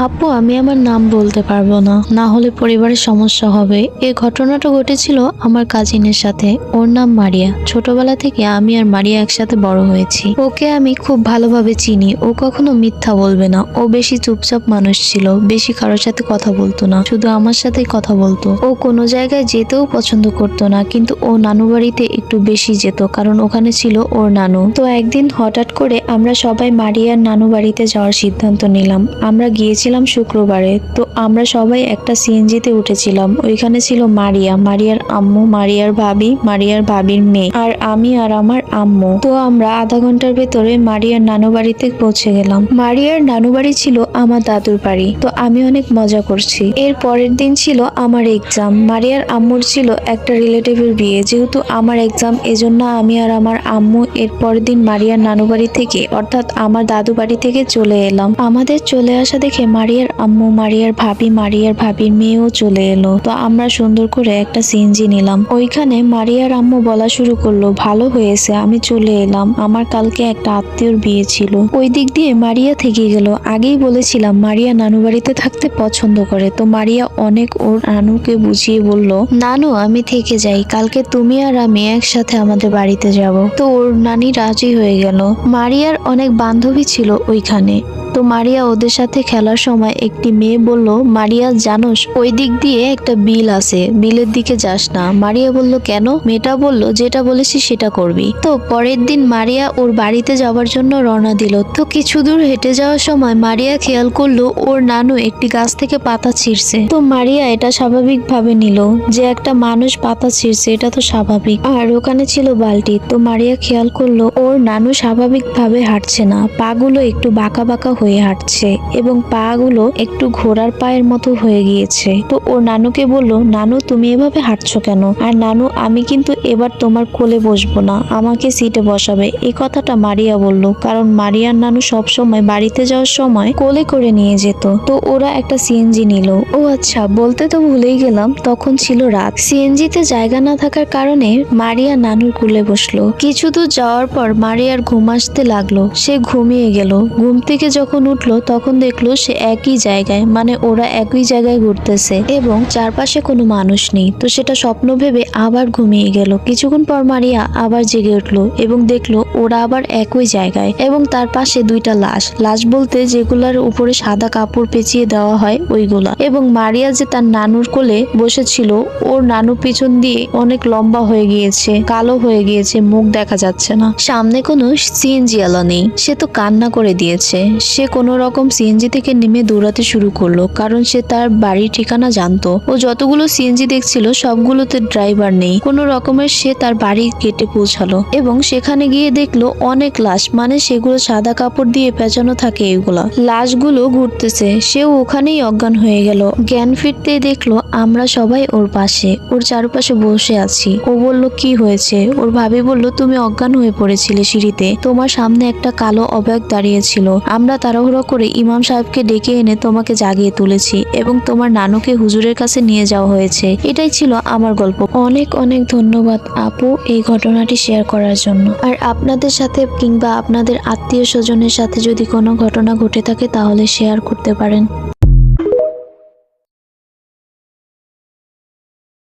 আপু, আমি আমার নাম বলতে পারবো না, না হলে পরিবারের সমস্যা হবে। এই ঘটনাটা ঘটেছিল আমার কাজিনের সাথে। ওর নাম মারিয়া। ছোটবেলা থেকে আমি আর মারিয়া একসাথে বড় হয়েছি। ওকে আমি খুব ভালোভাবে চিনি। ও কখনো মিথ্যা বলবে না। ও বেশি চুপচাপ মানুষ ছিল, বেশি কারোর সাথে কথা বলতো না, শুধু আমার সাথেই কথা বলতো। ও কোনো জায়গায় যেতেও পছন্দ করতো না, কিন্তু ও নানু বাড়িতে একটু বেশি যেত, কারণ ওখানে ছিল ওর নানু। তো একদিন হঠাৎ করে আমরা সবাই মারিয়ার নানু বাড়িতে যাওয়ার সিদ্ধান্ত নিলাম। আমরা গিয়েছিলাম শুক্রবারে। তো আমরা সবাই একটা সিএনজিতে উঠেছিলাম। ওইখানে ছিল মারিয়া, মারিয়ার আম্মু, মারিয়ার ভাবি, মারিয়ার ভাবির মেয়ে, আর আমি আর আমার আম্মু। তো আমরা আধা ঘন্টার ভেতরে মারিয়ার নানু বাড়িতে পৌঁছে গেলাম। মারিয়ার নানু বাড়ি ছিল আমার দাদুর বাড়ি। তো আমি অনেক মজা করছি। এর পরের দিন ছিল আমার এক্সাম। মারিয়ার আম্মুর ছিল একটা রিলেটিভের বিয়ে। যেহেতু আমার এক্সাম, এজন্য আমি আর আমার আম্মু এর পরের দিন মারিয়ার নানু বাড়ি থেকে, অর্থাৎ আমার দাদু বাড়ি থেকে চলে এলাম। আমাদের চলে আসা দেখে মারিয়ার আম্মু, মারিয়ার ভাবি, মারিয়ার ভাবির মেয়েও চলে এলো। তো আমরা সুন্দর করে একটা সিএনজি নিলাম। ওইখানে মারিয়ার আম্মু বলা শুরু করলো, ভালো হয়েছে আমি চলে এলাম, আমার কালকে একটা আত্মীয়র বিয়ে ছিল। ওই দিক দিয়ে মারিয়া থেকে গেল। আগেই বলেছিলাম মারিয়া নানু বাড়িতে থাকতে পছন্দ করে। তো মারিয়া অনেক ওর নানুকে বুঝিয়ে বলল, নানু আমি থেকে যাই, কালকে তুমি আর আমি একসাথে আমাদের বাড়িতে যাব। তো ওর নানি রাজি হয়ে গেল। মারিয়ার অনেক বান্ধবী ছিল ওইখানে। তো মারিয়া ওদের সাথে খেলার সময় একটি মেয়ে বলল, মারিয়া জানোস ওই দিক দিয়ে একটা বিল আছে, বিলের দিকে যাস না। মারিয়া বলল, কেন? মেয়েটা বলল, যেটা বলেছি সেটা করবি। তো পরের দিন মারিয়া ওর বাড়িতে যাওয়ার জন্য রওনা দিল। তো কিছু দূর হেঁটে যাওয়ার সময় মারিয়া খেয়াল করলো ওর নানু একটি গাছ থেকে পাতা ছিঁড়ছে। তো মারিয়া এটা স্বাভাবিক ভাবে নিল যে একটা মানুষ পাতা ছিঁড়ছে, এটা তো স্বাভাবিক। আর ওখানে ছিল বালতি। তো মারিয়া খেয়াল করলো ওর নানু স্বাভাবিক ভাবে হাঁটছে না, পাগুলো একটু বাঁকা বাঁকা হয়ে হাঁটছে এবং পা গুলো একটু ঘোড়ার পায়ের মতো হয়ে গিয়েছে। তো ওর নানুকে বলল, নানু তুমি এভাবে হাঁটছো কেন? আর নানু আমি কিন্তু এবার তোমার কোলে বসবো না, আমাকে সিটে বসাবে। এই কথাটা মারিয়া বলল, কারণ মারিয়ার নানু সব সময় বাড়িতে যাওয়ার সময় কোলে করে নিয়ে যেত। তো ওরা একটা সিএনজি নিল। ও আচ্ছা, বলতে তো ভুলেই গেলাম, তখন ছিল রাত। সিএনজিতে জায়গা না থাকার কারণে মারিয়া নানুর কোলে বসলো। কিছু দূর যাওয়ার পর মারিয়ার ঘুম আসতে লাগলো। সে ঘুমিয়ে গেল। ঘুম থেকে যখন উঠলো তখন দেখলো সে একই জায়গায়, মানে ওরা একই জায়গায় ঘুরতেছে এবং চারপাশে কোনো মানুষ নেই। তো সেটা স্বপ্ন ভেবে আবার ঘুমিয়ে গেল। কিছুক্ষণ পর মারিয়া আবার জেগে উঠলো এবং দেখলো ওরা আবার একই জায়গায় এবং তার পাশে দুইটা লাশ। লাশ বলতে যেগুলার উপরে সাদা কাপড় পেঁচিয়ে দেওয়া হয় ওইগুলা। এবং মারিয়া যে তার নানুর কোলে বসেছিল, ওর নানু পিছন দিয়ে অনেক লম্বা হয়ে গিয়েছে, কালো হয়ে গিয়েছে, মুখ দেখা যাচ্ছে না। সামনে কোনো সিএনজি আলা নেই। সে তো কান্না করে দিয়েছে। সে কোনো রকম সিএনজি থেকে নেমে দৌড়াতে শুরু করলো, কারণ সে তার বাড়ির ঠিকানা জানতো। ও যতগুলো সিএনজি দেখছিল সবগুলোতে ড্রাইভার নেই। কোনো রকমের সে তার বাড়ির গেটে পৌঁছালো এবং সেখানে গিয়ে দেখলো অনেক লাশ, মানে সেগুলো সাদা কাপড় দিয়ে পেঁচানো থাকে। এগুলা লাশগুলো ঘুরতেছে। সেও ওখানেই অজ্ঞান হয়ে গেল। জ্ঞান ফিরতেই দেখলো আমরা সবাই ওর পাশে, ওর চারপাশে বসে আছি। ও বলল, কি হয়েছে? ওর ভাবি বলল, তুমি অজ্ঞান হয়ে পড়েছিলে সিঁড়িতে, তোমার সামনে একটা কালো অবাক দাঁড়িয়েছিল। আমরা তাড়াহুড়ো করে ইমাম সাহেবকে ডেকে এনে তোমাকে জাগিয়ে তুলেছি এবং তোমার নানুকে হুজুরের কাছে নিয়ে যাওয়া হয়েছে। এটাই ছিল আমার গল্প। অনেক অনেক ধন্যবাদ আপু এই ঘটনাটি শেয়ার করার জন্য। আর আপনাদের সাথে কিংবা আপনাদের আত্মীয় স্বজনের সাথে যদি কোনো ঘটনা ঘটে থাকে তাহলে শেয়ার করতে পারেন।